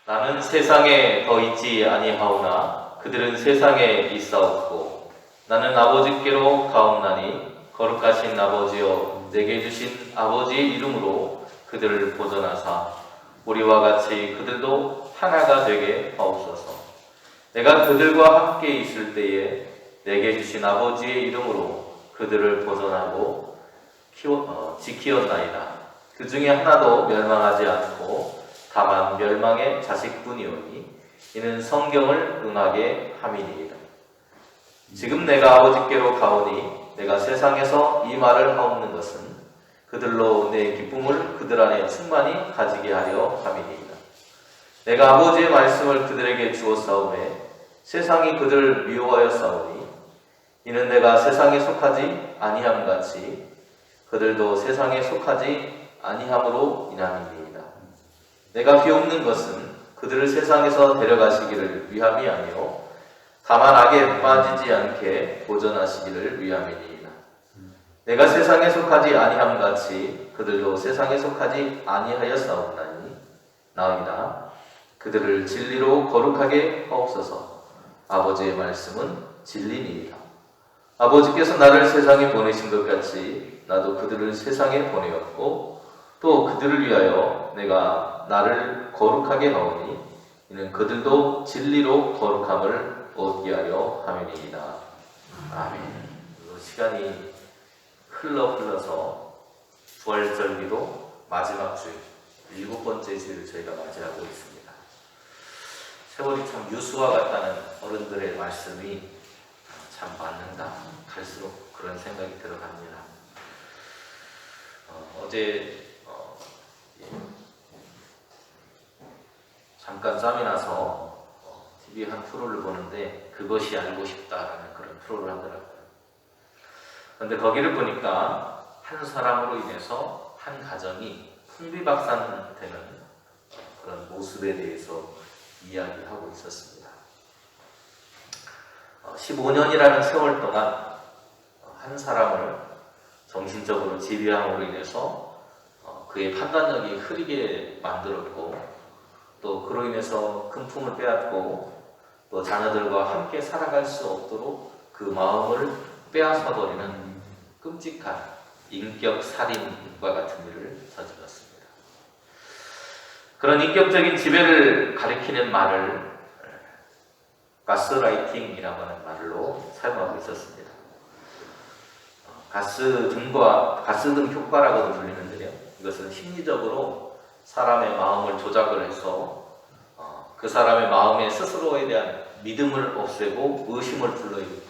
나는 세상에 더 있지 아니하오나 그들은 세상에 있사옵고 나는 아버지께로 가옵나니 거룩하신 아버지여 내게 주신 아버지의 이름으로 그들을 보존하사 우리와 같이 그들도 하나가 되게 하옵소서. 내가 그들과 함께 있을 때에 내게 주신 아버지의 이름으로 그들을 보존하고 지키었나이다. 그 중에 하나도 멸망하지 않고 다만 멸망의 자식뿐이오니 이는 성경을 응하게 함이니이다. 지금 내가 아버지께로 가오니 내가 세상에서 이 말을 하옵는 것은 그들로 내 기쁨을 그들 안에 충만히 가지게 하려 함이니이다. 내가 아버지의 말씀을 그들에게 주었사오매 세상이 그들을 미워하였사오니 이는 내가 세상에 속하지 아니함같이 그들도 세상에 속하지 아니함으로 인함이니이다. 내가 비옵는 것은 그들을 세상에서 데려가시기를 위함이 아니요 다만 악에 빠지지 않게 보존하시기를 위함이니이다. 내가 세상에 속하지 아니함같이 그들도 세상에 속하지 아니하였사옵나니 나이다. 그들을 진리로 거룩하게 하옵소서. 아버지의 말씀은 진리니이다. 아버지께서 나를 세상에 보내신 것 같이 나도 그들을 세상에 보내었고 또 그들을 위하여 내가 나를 거룩하게 하오니 이는 그들도 진리로 거룩함을 얻게 하려 함이니이다. 아멘. 시간이 흘러서 부활절기로 마지막 주일, 7번째 주일을 저희가 맞이하고 있습니다. 세월이 참 유수와 같다는 어른들의 말씀이 참 맞는다. 갈수록 그런 생각이 들어갑니다. 어제 잠깐 짬이 나서 TV 한 프로를 보는데 그것이 알고 싶다라는 그런 프로를 하더라고요. 그런데 거기를 보니까 한 사람으로 인해서 한 가정이 풍비박산되는 그런 모습에 대해서 이야기하고 있었습니다. 15년이라는 세월 동안 한 사람을 정신적으로 지배함으로 인해서 그의 판단력이 흐리게 만들었고 또 그로 인해서 큰 품을 빼앗고 또 자녀들과 함께 살아갈 수 없도록 그 마음을 빼앗아버리는 끔찍한 인격 살인과 같은 일을 저질렀습니다. 그런 인격적인 지배를 가리키는 말을 가스라이팅이라고 하는 말로 사용하고 있었습니다. 가스등 효과라고도 불리는데요. 이것은 심리적으로 사람의 마음을 조작을 해서 그 사람의 마음에 스스로에 대한 믿음을 없애고 의심을 불러일으킵니다.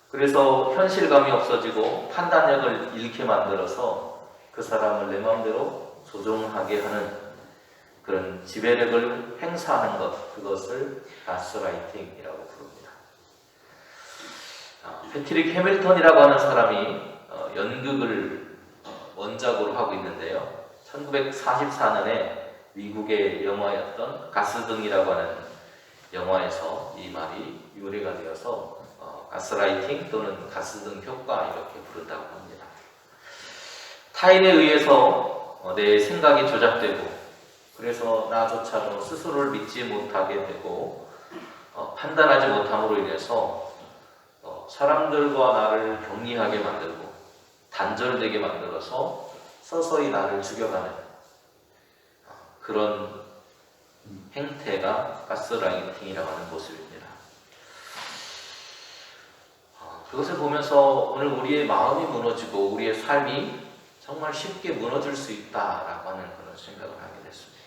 그래서 현실감이 없어지고 판단력을 잃게 만들어서 그 사람을 내 마음대로 조종하게 하는 그런 지배력을 행사하는 것, 그것을 가스라이팅이라고 부릅니다. 패트릭 해밀턴이라고 하는 사람이 연극을 원작으로 하고 있는데요. 1944년에 미국의 영화였던 가스등이라고 하는 영화에서 이 말이 유래가 되어서 가스라이팅 또는 가스등 효과 이렇게 부른다고 합니다. 타인에 의해서 내 생각이 조작되고 그래서 나조차도 스스로를 믿지 못하게 되고 판단하지 못함으로 인해서 사람들과 나를 격리하게 만들고 단절되게 만들어서 서서히 나를 죽여가는 그런 행태가 가스라이팅이라고 하는 모습입니다. 그것을 보면서 오늘 우리의 마음이 무너지고 우리의 삶이 정말 쉽게 무너질 수 있다라고 하는 그런 생각을 하게 됐습니다.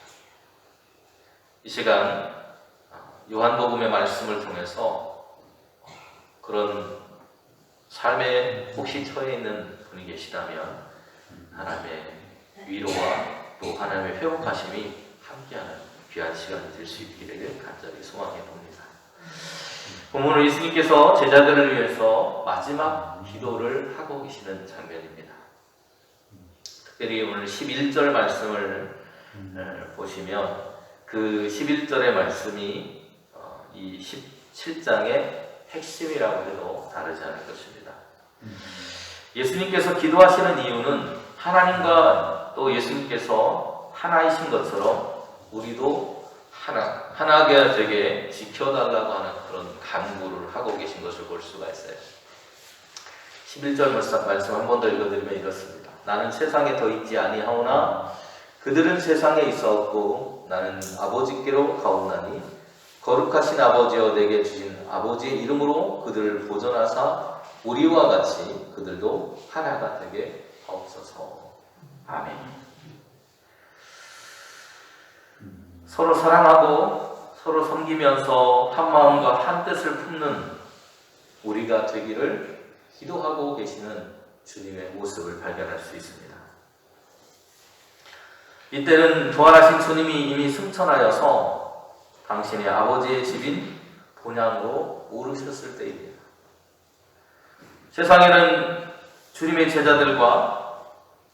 이 시간 요한복음의 말씀을 통해서 그런 삶에 혹시 처해 있는 분이 계시다면 하나님의 위로와 또 하나님의 회복하심이 함께하는 귀한 시간이 될 수 있기를 간절히 소망해 봅니다. 본문은 예수님께서 제자들을 위해서 마지막 기도를 하고 계시는 장면입니다. 특별히 오늘 11절 말씀을 보시면 그 11절의 말씀이 이 17장의 핵심이라고 해도 다르지 않을 것입니다. 예수님께서 기도하시는 이유는 하나님과 또 예수님께서 하나이신 것처럼 우리도 하나가 되게 지켜달라고 하는 그런 간구를 하고 계신 것을 볼 수가 있어요. 11절 말씀 한 번 더 읽어드리면 이렇습니다. 나는 세상에 더 있지 아니하오나 그들은 세상에 있었고 나는 아버지께로 가옵나니 거룩하신 아버지여 내게 주신 아버지의 이름으로 그들을 보존하사 우리와 같이 그들도 하나가 되게 하옵소서. 아멘. 서로 사랑하고 서로 섬기면서 한 마음과 한 뜻을 품는 우리가 되기를 기도하고 계시는 주님의 모습을 발견할 수 있습니다. 이때는 부활하신 주님이 이미 승천하여서 당신의 아버지의 집인 본향으로 오르셨을 때입니다. 세상에는 주님의 제자들과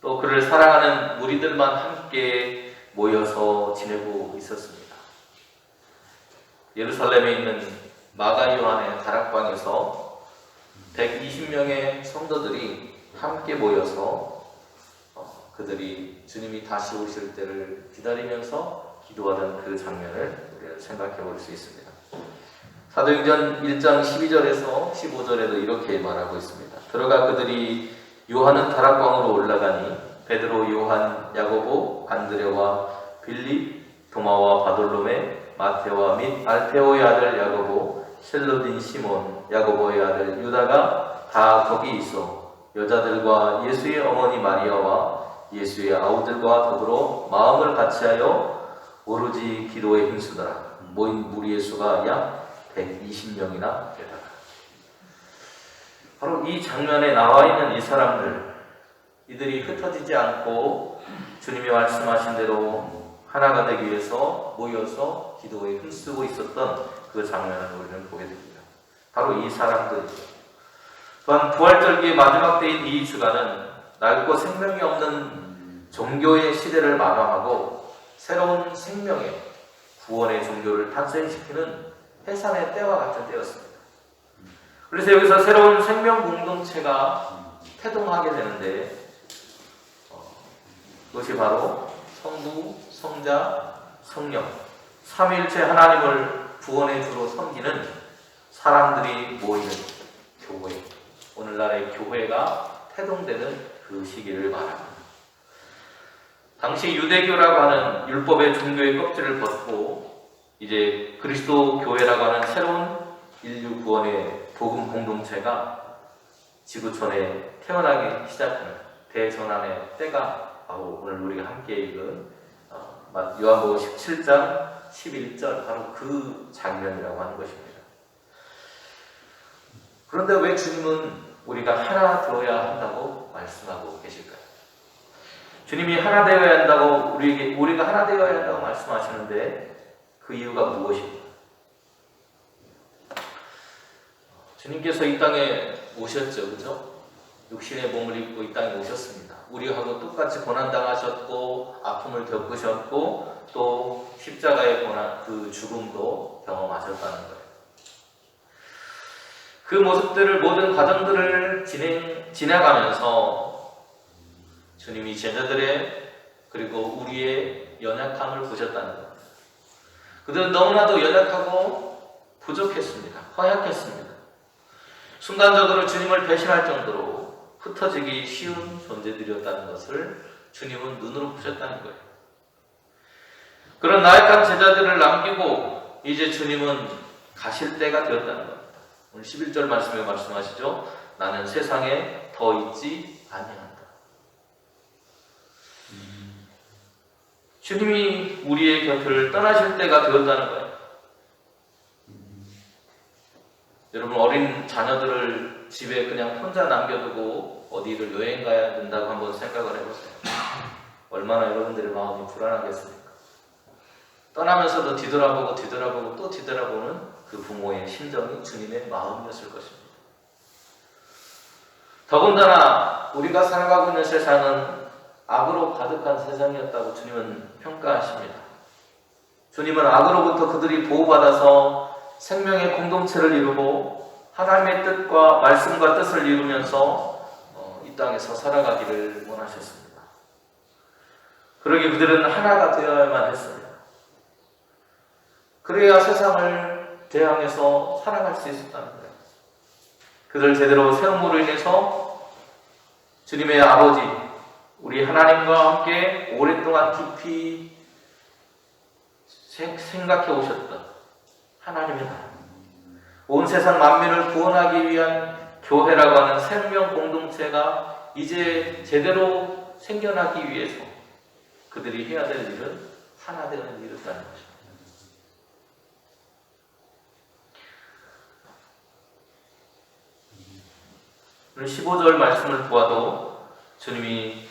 또 그를 사랑하는 무리들만 함께 모여서 지내고 있었습니다. 예루살렘에 있는 마가 요한의 다락방에서 120명의 성도들이 함께 모여서 그들이 주님이 다시 오실 때를 기다리면서 기도하던 그 장면을 우리가 생각해 볼 수 있습니다. 사도행전 1장 12절에서 15절에도 이렇게 말하고 있습니다. 들어가 그들이 요한은 다락방으로 올라가니 베드로, 요한, 야고보, 안드레와 빌립, 도마와 바돌로메, 마테와 및 알페오의 아들 야고보, 셀로딘 시몬, 야고보의 아들 유다가 다 거기 있어 여자들과 예수의 어머니 마리아와 예수의 아우들과 더불어 마음을 같이하여 오로지 기도에 힘쓰더라. 모인 무리의 수가 약 120명이나 되더라. 바로 이 장면에 나와 있는 이 사람들, 이들이 흩어지지 않고 주님이 말씀하신 대로 하나가 되기 위해서 모여서 기도에 힘쓰고 있었던 그 장면을 우리는 보게 됩니다. 바로 이 사람들이죠. 또한 부활절기의 마지막 때인 이 주간은 낡고 생명이 없는 종교의 시대를 마감하고 새로운 생명의 구원의 종교를 탄생시키는 해산의 때와 같은 때였습니다. 그래서 여기서 새로운 생명 공동체가 태동하게 되는데 그것이 바로 성부, 성자, 성령 삼위일체 하나님을 구원의 주로 섬기는 사람들이 모이는 교회, 오늘날의 교회가 태동되는 그 시기를 말합니다. 당시 유대교라고 하는 율법의 종교의 껍질을 벗고 이제 그리스도 교회라고 하는 새로운 인류 구원의 복음 공동체가 지구촌에 태어나기 시작하는 대전환의 때가 바로 오늘 우리가 함께 읽은 요한복음 17장 11절 바로 그 장면이라고 하는 것입니다. 그런데 왜 주님은 우리가 하나 되어야 한다고 말씀하고 계실까요? 주님이 하나 되어야 한다고 우리가 하나 되어야 한다고 말씀하시는데 그 이유가 무엇입니까? 주님께서 이 땅에 오셨죠, 그죠? 육신의 몸을 입고 이 땅에 오셨습니다. 우리하고 똑같이 고난당하셨고 아픔을 겪으셨고 또 십자가의 고난, 그 죽음도 경험하셨다는 거예요. 그 모습들을 모든 과정들을 지나가면서 주님이 제자들의 그리고 우리의 연약함을 보셨다는 거예요. 그들은 너무나도 연약하고 부족했습니다. 허약했습니다. 순간적으로 주님을 배신할 정도로 흩어지기 쉬운 존재들이었다는 것을 주님은 눈으로 보셨다는 거예요. 그런 나약한 제자들을 남기고 이제 주님은 가실 때가 되었다는 겁니다. 오늘 11절 말씀에 말씀하시죠. 나는 세상에 더 있지 아니한다. 주님이 우리의 곁을 떠나실 때가 되었다는 거예요. 여러분 어린 자녀들을 집에 그냥 혼자 남겨두고 어디를 여행 가야 된다고 한번 생각을 해보세요. 얼마나 여러분들의 마음이 불안하겠습니까? 떠나면서도 뒤돌아보고 또 뒤돌아보는 그 부모의 심정이 주님의 마음이었을 것입니다. 더군다나 우리가 살아가고 있는 세상은 악으로 가득한 세상이었다고 주님은 평가하십니다. 주님은 악으로부터 그들이 보호받아서 생명의 공동체를 이루고 하나님의 뜻과 말씀과 뜻을 이루면서 이 땅에서 살아가기를 원하셨습니다. 그러기에 그들은 하나가 되어야만 했습니다. 그래야 세상을 대항해서 살아갈 수 있었다는 거예요. 그들 제대로 세움으로 인해서 주님의 아버지, 우리 하나님과 함께 오랫동안 깊이 생각해 오셨던 하나님의 나라, 온 세상 만민을 구원하기 위한 교회라고 하는 생명 공동체가 이제 제대로 생겨나기 위해서 그들이 해야 될 일은 하나 되는 일이었다는 것입니다. 오늘 15절 말씀을 보아도 주님이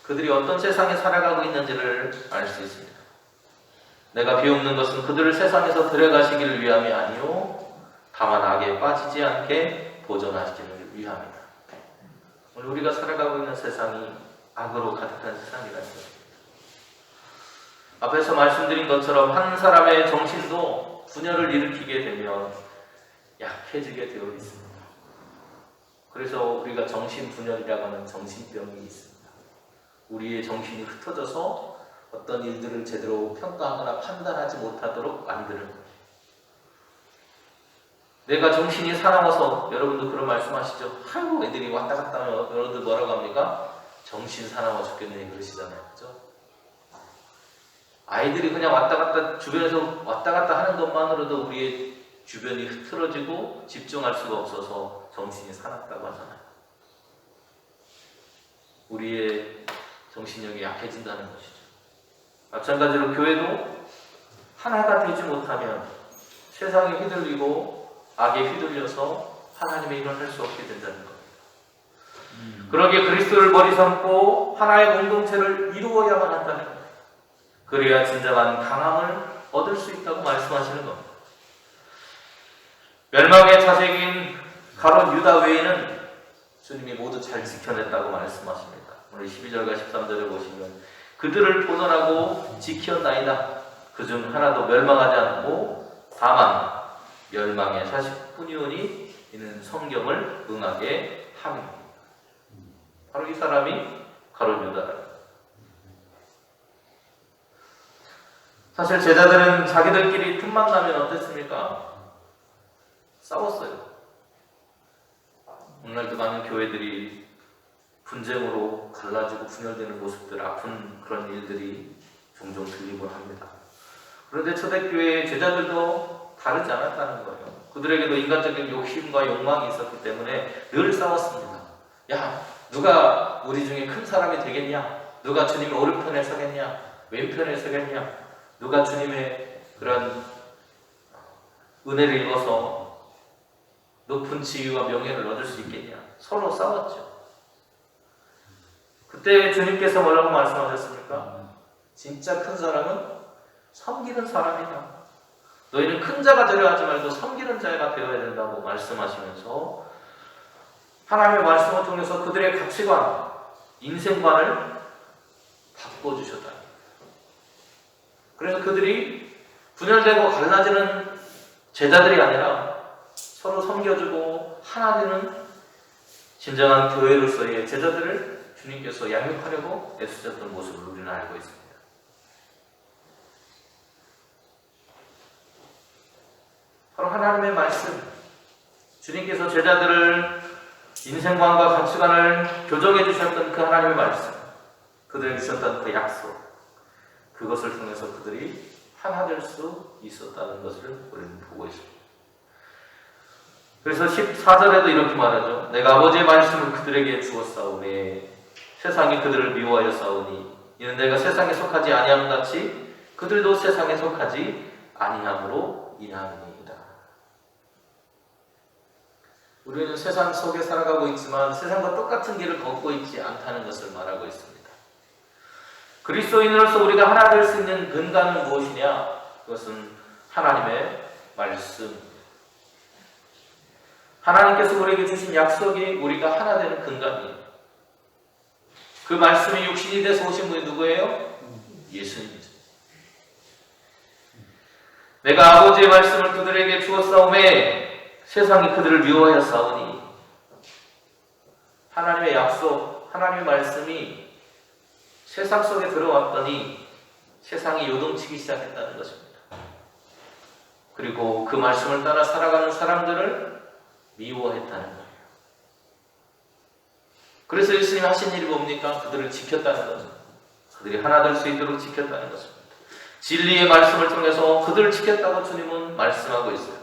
그들이 어떤 세상에 살아가고 있는지를 알 수 있습니다. 내가 비옵는 것은 그들을 세상에서 데려가시기를 위함이 아니요 다만 악에 빠지지 않게 보존하시기를 위함이다. 오늘 우리가 살아가고 있는 세상이 악으로 가득한 세상이라는 것입니다. 앞에서 말씀드린 것처럼 한 사람의 정신도 분열을 일으키게 되면 약해지게 되어 있습니다. 그래서 우리가 정신분열이라고 하는 정신병이 있습니다. 우리의 정신이 흩어져서 어떤 일들을 제대로 평가하거나 판단하지 못하도록 만드는 거예요. 내가 정신이 사나워서, 여러분도 그런 말씀하시죠? 아이고 애들이 왔다 갔다 하면 여러분들 뭐라고 합니까? 정신 사나워 죽겠네 그러시잖아요. 그죠? 아이들이 그냥 왔다 갔다 주변에서 왔다 갔다 하는 것만으로도 우리의 주변이 흐트러지고 집중할 수가 없어서 정신이 사납다고 하잖아요. 우리의 정신력이 약해진다는 것이죠. 마찬가지로 교회도 하나가 되지 못하면 세상에 휘둘리고 악에 휘둘려서 하나님의 일을 할 수 없게 된다는 겁니다. 그러기에 그리스도를 머리 삼고 하나의 공동체를 이루어야만 한다는 겁니다. 그래야 진정한 강함을 얻을 수 있다고 말씀하시는 겁니다. 멸망의 자식인 가롯 유다 외에는 주님이 모두 잘 지켜냈다고 말씀하십니다. 오늘 12절과 13절을 보시면 그들을 보존하고 지켰나이다. 그중 하나도 멸망하지 않고 다만 멸망의 자식뿐이오니 이는 성경을 응하게 함입니다. 바로 이 사람이 가롯 유다다. 사실 제자들은 자기들끼리 틈만 나면 어땠습니까? 싸웠어요. 오늘날도 많은 교회들이 분쟁으로 갈라지고 분열되는 모습들, 아픈 그런 일들이 종종 들리곤 합니다. 그런데 초대교회의 제자들도 다르지 않았다는 거예요. 그들에게도 인간적인 욕심과 욕망이 있었기 때문에 늘 싸웠습니다. 야, 누가 우리 중에 큰 사람이 되겠냐? 누가 주님의 오른편에 서겠냐? 왼편에 서겠냐? 누가 주님의 그런 은혜를 입어서 높은 지위와 명예를 얻을 수 있겠냐? 서로 싸웠죠. 그때 주님께서 뭐라고 말씀하셨습니까? 진짜 큰 사람은 섬기는 사람이다. 너희는 큰 자가 되려 하지 말고 섬기는 자가 되어야 된다고 말씀하시면서 하나님의 말씀을 통해서 그들의 가치관, 인생관을 바꿔주셨다. 그래서 그들이 분열되고 갈라지는 제자들이 아니라 서로 섬겨주고 하나 되는 진정한 교회로서의 제자들을 주님께서 양육하려고 애쓰셨던 모습을 우리는 알고 있습니다. 바로 하나님의 말씀, 주님께서 제자들을 인생관과 가치관을 교정해 주셨던 그 하나님의 말씀, 그들에게 주셨던 그 약속, 그것을 통해서 그들이 하나 될 수 있었다는 것을 우리는 보고 있습니다. 그래서 14절에도 이렇게 말하죠. 내가 아버지의 말씀을 그들에게 주었사오니 세상이 그들을 미워하여 싸우니 이는 내가 세상에 속하지 아니함 같이 그들도 세상에 속하지 아니함으로 인함이니이다. 우리는 세상 속에 살아가고 있지만 세상과 똑같은 길을 걷고 있지 않다는 것을 말하고 있습니다. 그리스도인으로서 우리가 하나 될 수 있는 근간은 무엇이냐? 그것은 하나님의 말씀. 하나님께서 우리에게 주신 약속이 우리가 하나 되는 근간이에요. 그 말씀이 육신이 돼서 오신 분이 누구예요? 예수님이죠. 내가 아버지의 말씀을 그들에게 주었사오매 세상이 그들을 미워하여 싸우니 하나님의 약속, 하나님의 말씀이 세상 속에 들어왔더니 세상이 요동치기 시작했다는 것입니다. 그리고 그 말씀을 따라 살아가는 사람들을 미워했다는 거예요. 그래서 예수님이 하신 일이 뭡니까? 그들을 지켰다는 거죠. 그들이 하나 될 수 있도록 지켰다는 것입니다. 진리의 말씀을 통해서 그들을 지켰다고 주님은 말씀하고 있어요.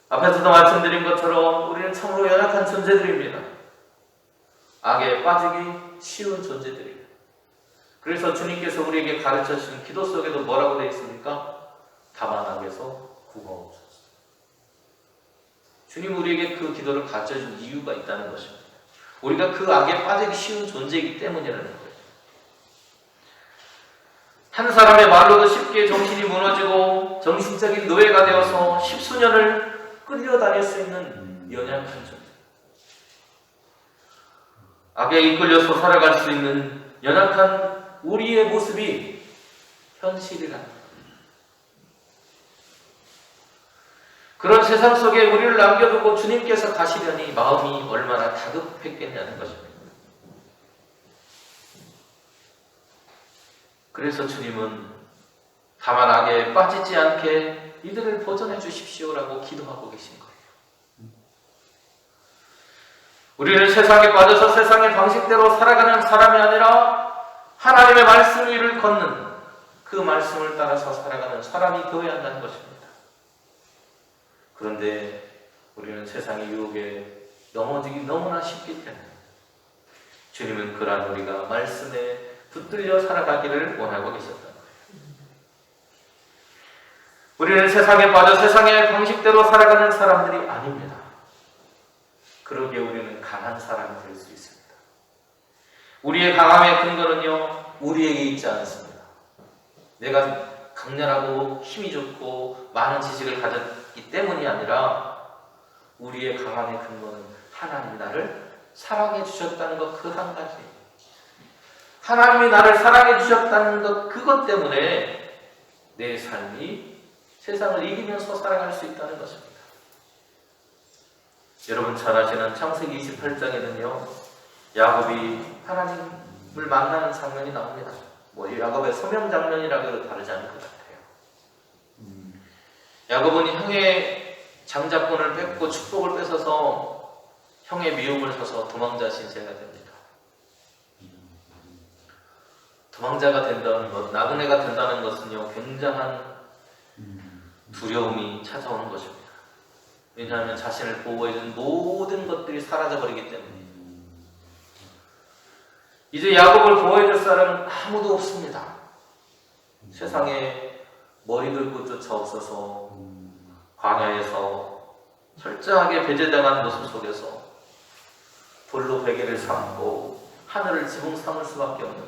앞에서도 말씀드린 것처럼 우리는 참으로 연약한 존재들입니다. 악에 빠지기 쉬운 존재들이에요. 그래서 주님께서 우리에게 가르쳐 주신 기도 속에도 뭐라고 되어 있습니까? 다만 악에서 구하옵소서. 주님 우리에게 그 기도를 가르쳐 준 이유가 있다는 것입니다. 우리가 그 악에 빠지기 쉬운 존재이기 때문이라는 거예요. 한 사람의 말로도 쉽게 정신이 무너지고 정신적인 노예가 되어서 십수년을 끌려다닐 수 있는 연약한 존재. 악에 이끌려서 살아갈 수 있는 연약한 우리의 모습이 현실이라는 거예요. 그런 세상 속에 우리를 남겨두고 주님께서 가시려니 마음이 얼마나 다급했겠냐는 것입니다. 그래서 주님은 다만 악에 빠지지 않게 이들을 보존해 주십시오라고 기도하고 계신 거예요. 우리는 세상에 빠져서 세상의 방식대로 살아가는 사람이 아니라 하나님의 말씀 위를 걷는 그 말씀을 따라서 살아가는 사람이 되어야 한다는 것입니다. 그런데 우리는 세상의 유혹에 넘어지기 너무나 쉽기 때문에 주님은 그러한 우리가 말씀에 붙들려 살아가기를 원하고 계셨다. 우리는 세상에 빠져 세상의 방식대로 살아가는 사람들이 아닙니다. 그러기에 우리는 강한 사람이 될 수 있습니다. 우리의 강함의 근거는요, 우리에게 있지 않습니다. 내가 강렬하고 힘이 좋고 많은 지식을 가졌기 때문이 아니라 우리의 강함의 근거는 하나님이 나를 사랑해 주셨다는 것 그 한 가지. 하나님이 나를 사랑해 주셨다는 것 그것 때문에 내 삶이 세상을 이기면서 살아갈 수 있다는 것입니다. 여러분 잘 아시는 창세기 28장에는요 야곱이 하나님을 만나는 장면이 나옵니다. 야곱의 소명 장면이라고 해도 다르지 않을 것 같아요. 야곱은 형의 장자권을 뺏고 축복을 뺏어서 형의 미움을 사서 도망자 신세가 됩니다. 도망자가 된다는 것, 나그네가 된다는 것은요 굉장한 두려움이 찾아오는 것입니다. 왜냐하면 자신을 보호해준 모든 것들이 사라져버리기 때문에 이제 야곱을 보호해줄 사람은 아무도 없습니다. 세상에 머리 들고 쫓아 없어서 광야에서 철저하게 배제당한 모습 속에서 돌로 베개를 삼고 하늘을 지붕 삼을 수밖에 없는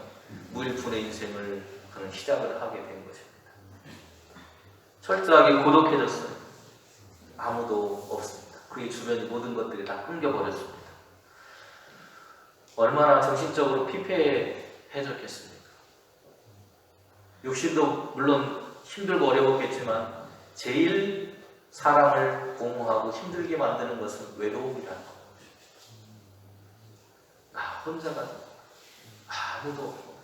무일푼의 인생을 그는 시작을 하게 된 것입니다. 철저하게 고독해졌어요. 아무도 없습니다. 그의 주변의 모든 것들이 다 끊겨버렸습니다. 얼마나 정신적으로 피폐해졌겠습니까? 육신도 물론 힘들고 어려웠겠지만 제일 사람을 공허하고 힘들게 만드는 것은 외로움이라는 겁니다. 나 혼자가 아무도 없고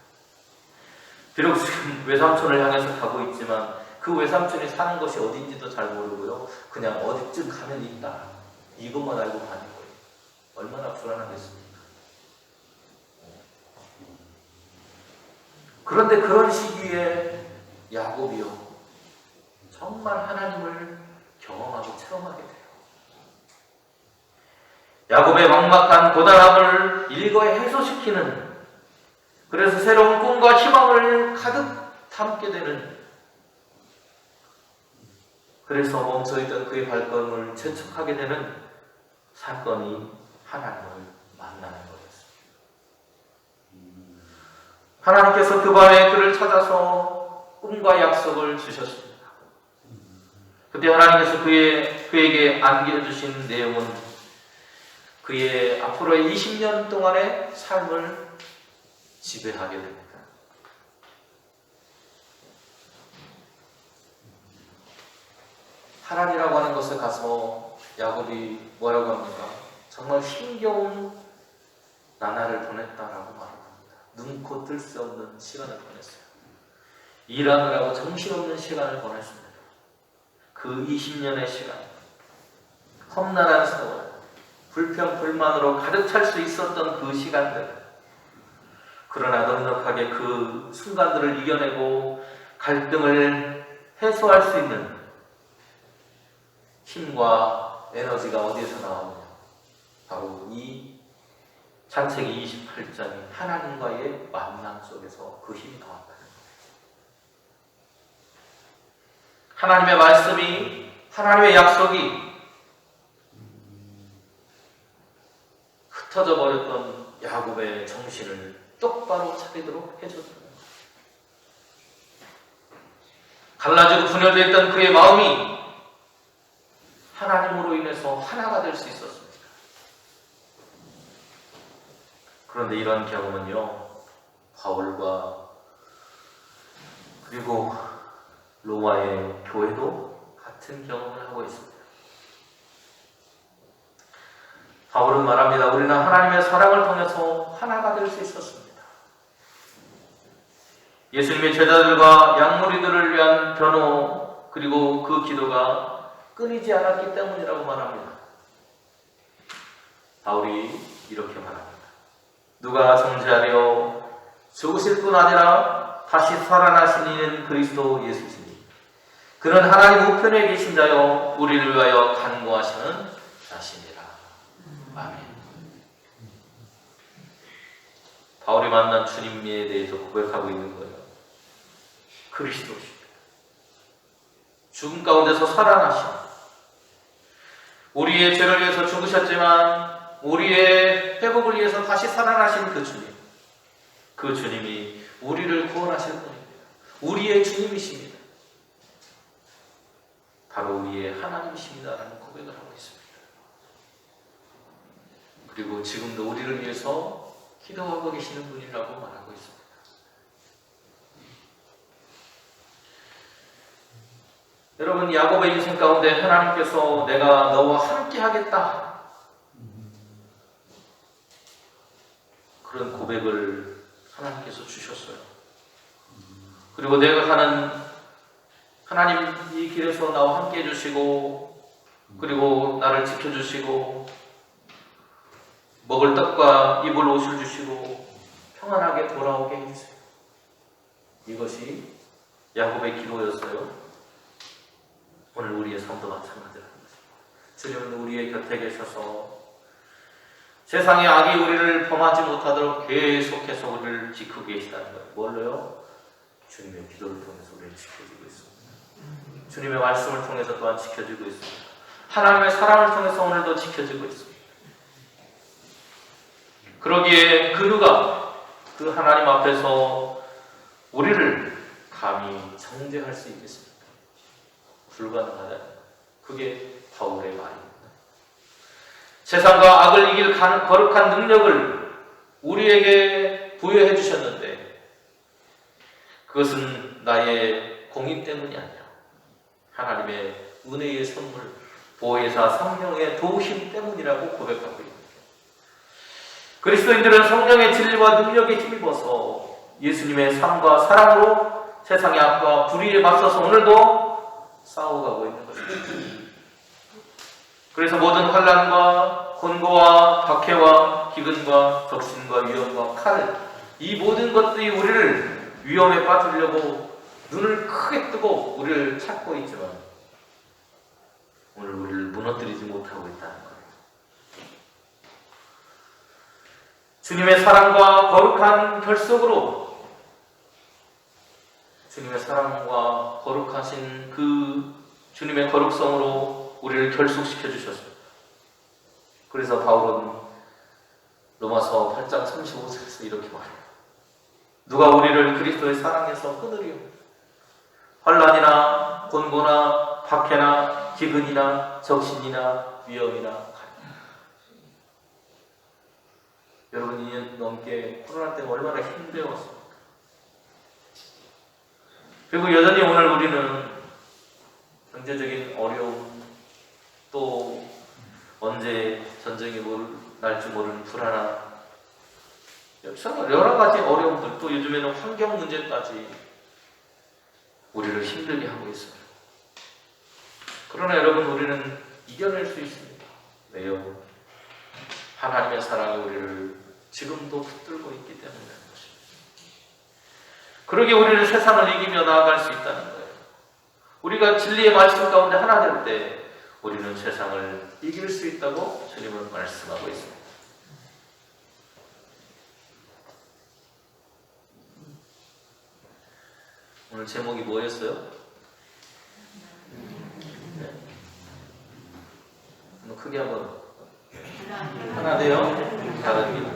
비록 지금 외삼촌을 향해서 가고 있지만 그 외삼촌이 사는 것이 어딘지도 잘 모르고요. 그냥 어디쯤 가면 있다. 이것만 알고 가는 거예요. 얼마나 불안하겠습니까? 그런데 그런 시기에 야곱이요. 정말 하나님을 경험하고 체험하게 돼요. 야곱의 막막한 고단함을 일거에 해소시키는 그래서 새로운 꿈과 희망을 가득 담게 되는 그래서 멈춰있던 그의 발걸음을 재촉하게 되는 사건이 하나님을 만나는 거였습니다. 하나님께서 그 밤에 그를 찾아서 꿈과 약속을 주셨습니다. 그때 하나님께서 그에게 안겨주신 내용은 그의 앞으로의 20년 동안의 삶을 지배하게 됩니다. 하란이라고 하는 곳에 가서 야곱이 뭐라고 합니까? 정말 힘겨운 나날을 보냈다라고 말합니다. 눈코 뜰 수 없는 시간을 보냈어요. 일하느라고 정신없는 시간을 보냈습니다. 그 20년의 시간, 험난한 세월, 불평불만으로 가득 찰 수 있었던 그 시간들, 그러나 넉넉하게 그 순간들을 이겨내고 갈등을 해소할 수 있는 힘과 에너지가 어디에서 나오느냐? 바로 이 창세기 28장인 하나님과의 만남 속에서 그 힘이 나왔다는 거예요. 하나님의 말씀이, 하나님의 약속이 흩어져 버렸던 야곱의 정신을 똑바로 차리도록 해줬다는 거예요. 갈라지고 분열되어 있던 그의 마음이 하나님으로 인해서 하나가 될 수 있었습니다. 그런데 이런 경험은요, 바울과 그리고 로마의 교회도 같은 경험을 하고 있습니다. 바울은 말합니다. 우리는 하나님의 사랑을 통해서 하나가 될 수 있었습니다. 예수님의 제자들과 양무리들을 위한 변호, 그리고 그 기도가 끊이지 않았기 때문이라고 말합니다. 바울이 이렇게 말합니다. 누가 정죄하려 죽으실 뿐 아니라 다시 살아나신 이는 그리스도 예수시니 그는 하나님 우편에 계신 자여 우리를 위하여 간구하시는 자시니라. 아멘. 바울이 만난 주님에 대해서 고백하고 있는 거예요. 그리스도십니다. 죽음 가운데서 살아나신, 우리의 죄를 위해서 죽으셨지만 우리의 회복을 위해서 다시 살아나신 그 주님, 그 주님이 우리를 구원하실 분입니다. 우리의 주님이십니다. 바로 우리의 하나님이십니다라는 고백을 하고 있습니다. 그리고 지금도 우리를 위해서 기도하고 계시는 분이라고 말하고 있습니다. 여러분, 야곱의 인생 가운데 하나님께서 내가 너와 함께 하겠다, 그런 고백을 하나님께서 주셨어요. 그리고 내가 가는 하나님 이 길에서 나와 함께 해주시고, 그리고 나를 지켜주시고, 먹을 떡과 입을 옷을 주시고 평안하게 돌아오게 해주세요. 이것이 야곱의 기도였어요. 오늘 우리의 삶도 마찬가지라는 것입니다. 주님은 우리의 곁에 계셔서 세상의 악이 우리를 범하지 못하도록 계속해서 우리를 지키고 계시다는 거예요. 뭘로요? 주님의 기도를 통해서 우리를 지켜주고 있습니다. 주님의 말씀을 통해서 또한 지켜주고 있습니다. 하나님의 사랑을 통해서 오늘도 지켜주고 있습니다. 그러기에 그 누가 그 하나님 앞에서 우리를 감히 정죄할 수 있겠습니까? 불가능하다. 그게 바울의 말입니다. 세상과 악을 이길 거룩한 능력을 우리에게 부여해 주셨는데 그것은 나의 공의 때문이 아니라 하나님의 은혜의 선물, 보혜사 성령의 도우심 때문이라고 고백하고 있습니다. 그리스도인들은 성령의 진리와 능력에 힘입어서 예수님의 삶과 사랑으로 세상의 악과 불의에 맞서서 오늘도 싸워가고 있는 것입니다. 그래서 모든 환난과 곤고와 박해와 기근과 적신과 위험과 칼, 이 모든 것들이 우리를 위험에 빠지려고 눈을 크게 뜨고 우리를 찾고 있지만 오늘 우리를 무너뜨리지 못하고 있다는 거예요. 주님의 사랑과 거룩한 결속으로, 주님의 사랑과 거룩하신 그 주님의 거룩성으로 우리를 결속시켜 주셨습니다. 그래서 바울은 로마서 8장 35절에서 이렇게 말해요. 누가 우리를 그리스도의 사랑에서 끊으리요? 환난이나 곤고나 박해나 기근이나 적신이나 위험이나 칼이나. 여러분, 2년 넘게 코로나 때문에 얼마나 힘들었습니까? 그리고 여전히 오늘 우리는 경제적인 어려움, 또 언제 전쟁이 날지 모르는 불안함, 여러 가지 어려움들, 또 요즘에는 환경 문제까지 우리를 힘들게 하고 있어요. 그러나 여러분, 우리는 이겨낼 수 있습니다. 왜요? 하나님의 사랑이 우리를 지금도 붙들고 있기 때문에 것입니다. 그러기에 우리는 세상을 이기며 나아갈 수 있다는 거예요. 우리가 진리의 말씀 가운데 하나 될 때 우리는 세상을 이길 수 있다고 주님은 말씀하고 있습니다. 오늘 제목이 뭐였어요? 네. 크게 한번. 하나 되어 다른 길.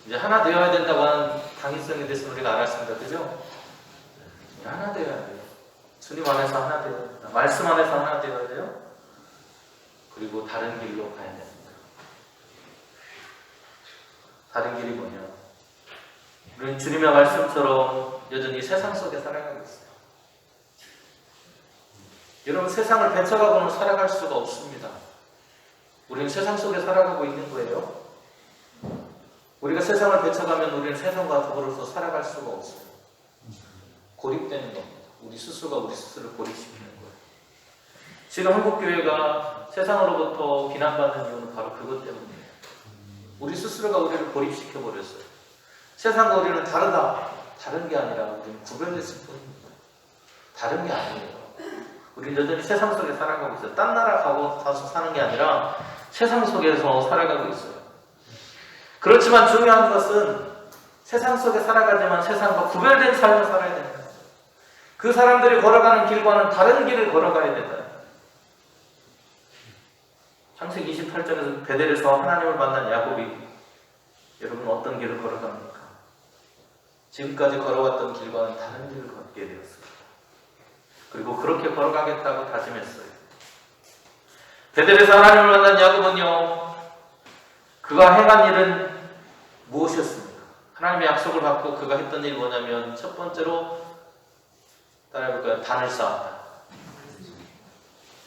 이제 하나 되어야 된다고 하는 당위성에 대해서 우리가 알았습니다. 그죠? 하나 되어야 돼요. 주님 안에서 하나 되어야 된다. 말씀 안에서 하나 되어야 돼요. 그리고 다른 길로 가야 됩니다. 다른 길이 뭐냐? 우리는 주님의 말씀처럼 여전히 세상 속에 살아가고 있어요. 여러분, 세상을 배척하고는 살아갈 수가 없습니다. 우리는 세상 속에 살아가고 있는 거예요. 우리가 세상을 배척하면 우리는 세상과 더불어서 살아갈 수가 없어요. 고립되는 겁니다. 우리 스스로가 우리 스스로를 고립시키는 거예요. 지금 한국교회가 세상으로부터 비난받는 이유는 바로 그것 때문이에요. 우리 스스로가 우리를 고립시켜버렸어요. 세상과 우리는 다르다. 다른 게 아니라 우리는 구별됐을 뿐입니다. 다른 게 아니에요. 우리는 여전히 세상 속에 살아가고 있어요. 딴 나라 가서 사는 게 아니라 세상 속에서 살아가고 있어요. 그렇지만 중요한 것은 세상 속에 살아가지만 세상과 구별된 삶을 살아야 됩니다. 그 사람들이 걸어가는 길과는 다른 길을 걸어가야 된다. 창세기 28장에서 베델에서 하나님을 만난 야곱이 여러분 어떤 길을 걸어갑니까? 지금까지 걸어왔던 길과는 다른 길을 걷게 되었습니다. 그리고 그렇게 걸어가겠다고 다짐했어요. 베델에서 하나님을 만난 야곱은요, 그가 행한 일은 무엇이었습니까? 하나님의 약속을 받고 그가 했던 일이 뭐냐면 첫 번째로 따라해볼까요? 단을 쌓았다.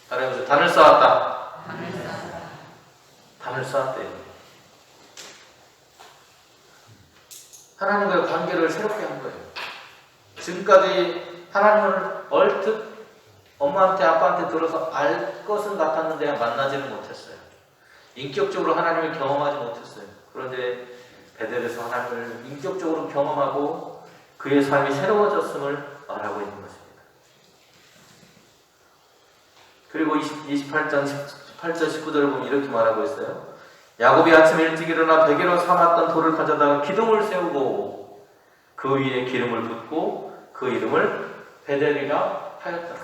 따라해보세요. 단을 쌓았다. 단을 쌓았대요. 하나님과의 관계를 새롭게 한 거예요. 지금까지 하나님을 얼뜻 엄마한테 아빠한테 들어서 알 것은 같았는데 만나지는 못했어요. 인격적으로 하나님을 경험하지 못했어요. 그런데 베델에서 하나님을 인격적으로 경험하고 그의 삶이 새로워졌음을 말하고 있는 것입니다. 그리고 28장 18절 19절을 보면 이렇게 말하고 있어요. 야곱이 아침에 일찍 일어나 베개로 삼았던 돌을 가져다가 기둥을 세우고 그 위에 기름을 붓고 그 이름을 베델이라 하였다.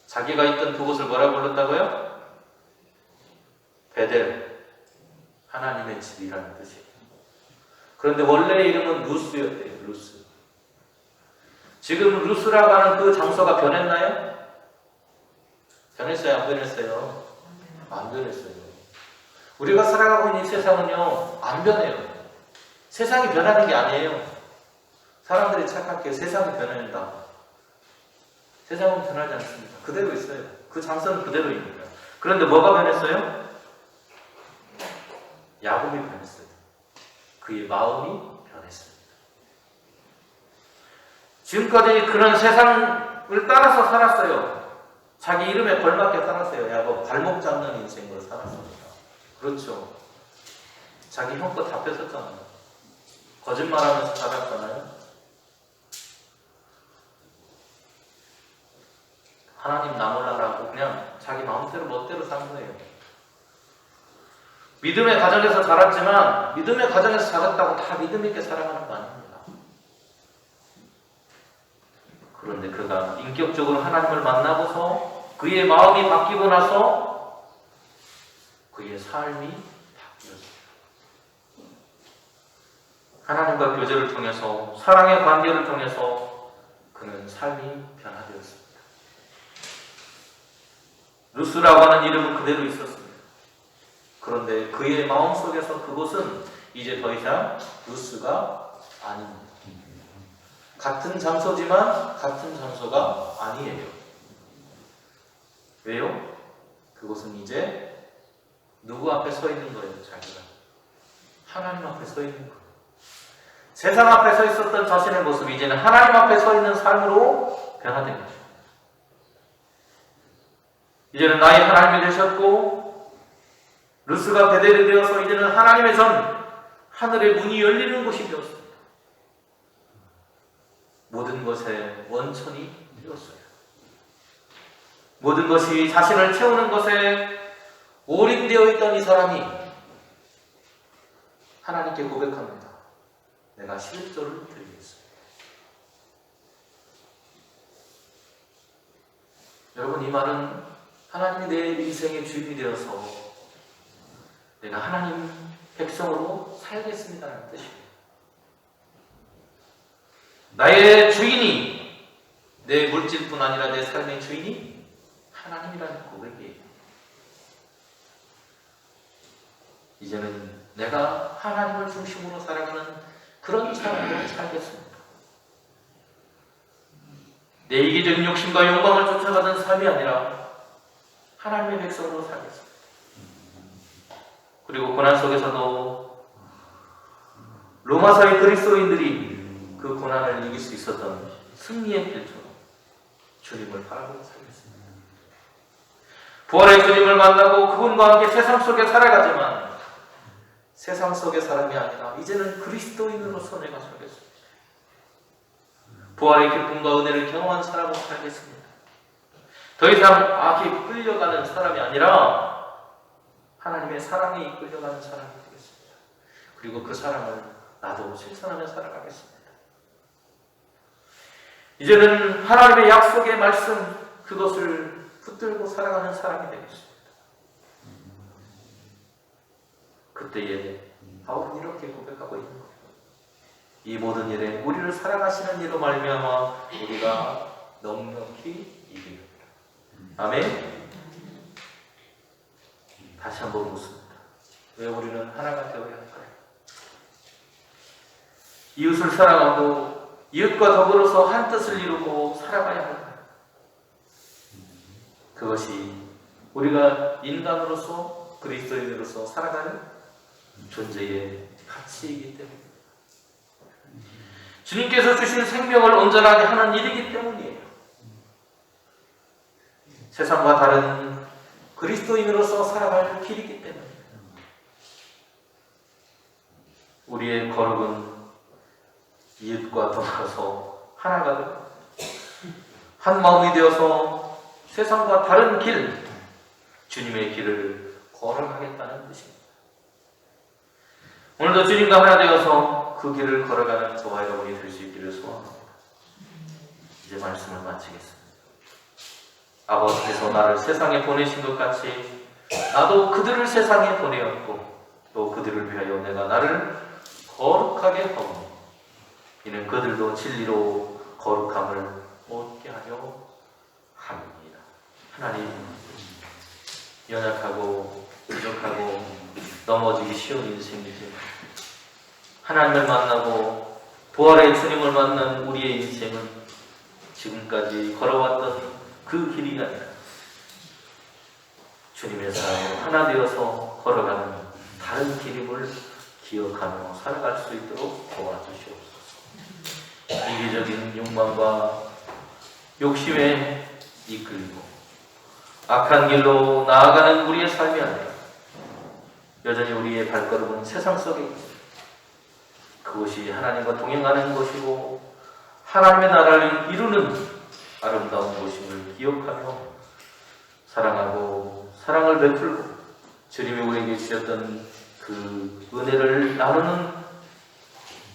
자기가 있던 그곳을 뭐라고 불렀다고요? 베델, 하나님의 집이라는 뜻이에요. 그런데 원래의 이름은 루스였대요. 루스. 지금 루스라고 하는 그 장소가 변했나요? 변했어요? 안 변했어요? 안 변했어요. 우리가 살아가고 있는 이 세상은요, 안 변해요. 세상이 변하는 게 아니에요. 사람들이 착각해요. 세상이 변한다. 세상은 변하지 않습니다. 그대로 있어요. 그 장소는 그대로입니다. 그런데 뭐가 변했어요? 야곱이 변했어요. 그의 마음이 변했습니다. 지금까지 그런 세상을 따라서 살았어요. 자기 이름에 걸맞게 살았어요. 야곱, 발목 잡는 인생으로 살았습니다. 그렇죠. 자기 형껏 다 뺏었잖아요. 거짓말하면서 살았잖아요. 하나님 나 몰라라고 그냥 자기 마음대로 멋대로 산 거예요. 믿음의 가정에서 자랐지만 믿음의 가정에서 자랐다고 다 믿음 있게 살아가는 거 아닙니다. 그런데 그가 인격적으로 하나님을 만나고서 그의 마음이 바뀌고 나서 그의 삶이 바뀌었습니다. 하나님과 교제를 통해서 사랑의 관계를 통해서 그는 삶이 변화되었습니다. 루스라고 하는 이름은 그대로 있었습니다. 그런데 그의 마음속에서 그곳은 이제 더 이상 루스가 아닙니다. 같은 장소지만 같은 장소가 아니에요. 왜요? 그곳은 이제 누구 앞에 서 있는 거예요? 자기가. 하나님 앞에 서 있는 거예요. 세상 앞에 서 있었던 자신의 모습이 이제는 하나님 앞에 서 있는 삶으로 변화된 거죠. 이제는 나의 하나님이 되셨고 루스가 베델이 되어서 이제는 하나님의 전 하늘의 문이 열리는 곳이 되었습니다. 모든 것에 원천이 되었어요. 모든 것이 자신을 채우는 것에 올인되어 있던 이 사람이 하나님께 고백합니다. 내가 11조를 드리겠습니다. 여러분, 이 말은 하나님이 내 인생의 주인이 되어서 내가 하나님 백성으로 살겠습니다라는 뜻입니다. 나의 주인이, 내 물질뿐 아니라 내 삶의 주인이 하나님이라는 고백이에요. 이제는 내가 하나님을 중심으로 살아가는 그런 삶을 살겠습니다. 내 이기적인 욕심과 욕망을 쫓아가는 삶이 아니라 하나님의 백성으로 살겠습니다. 그리고 고난 속에서도 로마서의 그리스도인들이 그 고난을 이길 수 있었던 승리의 길처럼 주님을 바라보고 살겠습니다. 부활의 주님을 만나고 그분과 함께 세상 속에 살아가지만 세상 속의 사람이 아니라 이제는 그리스도인으로서 내가 살겠습니다. 부활의 기쁨과 은혜를 경험한 사람으로 살겠습니다. 더 이상 악에 끌려가는 사람이 아니라 하나님의 사랑에 이끌려가는 사람이 되겠습니다. 그리고 그 사랑을 나도 실천하며 살아가겠습니다. 이제는 하나님의 약속의 말씀, 그것을 붙들고 살아가는 사람이 되겠습니다. 그때에 바울은 이렇게 고백하고 있는 거예요. 이 모든 일에 우리를 사랑하시는 이로 말미암아 우리가 넉넉히 이기리라. 아멘. 다시 한번 묻습니다. 왜 우리는 하나가 되어야 할까요? 이웃을 사랑하고 이웃과 더불어서 한 뜻을 이루고 살아가야 할까요? 그것이 우리가 인간으로서 그리스도인으로서 살아가는 존재의 가치이기 때문입니다. 주님께서 주신 생명을 온전하게 하는 일이기 때문이에요. 세상과 다른 그리스도인으로서 살아갈 길이기 때문입니다. 우리의 거룩은 이웃과 더불어서 하나가 되고 한 마음이 되어서 세상과 다른 길, 주님의 길을 걸어가겠다는 뜻입니다. 오늘도 주님과 하나 되어서 그 길을 걸어가는 저와 여러분이 될 수 있기를 소원합니다. 이제 말씀을 마치겠습니다. 아버지께서 나를 세상에 보내신 것 같이 나도 그들을 세상에 보내었고 또 그들을 위하여 내가 나를 거룩하게 하오니 이는 그들도 진리로 거룩함을 얻게 하려 함이니라. 하나님, 연약하고 부족하고 넘어지기 쉬운 인생이지만 하나님을 만나고 부활의 주님을 만난 우리의 인생은 지금까지 걸어왔던 그 길이 아니라 주님의 사랑으로 하나 되어서 걸어가는 다른 길임을 기억하며 살아갈 수 있도록 도와주시옵소서. 이기적인 욕망과 욕심에 이끌리고 악한 길로 나아가는 우리의 삶이 아니라 여전히 우리의 발걸음은 세상 속에 있습니다. 그것이 하나님과 동행하는 것이고 하나님의 나라를 이루는 아름다운 곳임을 기억하며 사랑하고 사랑을 베풀고 주님이 우리에게 주셨던 그 은혜를 나누는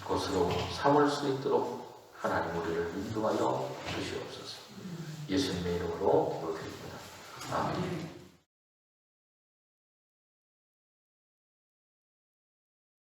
것으로 삼을 수 있도록 하나님 우리를 인도하여 주시옵소서. 예수님의 이름으로 기도드립니다. 아멘.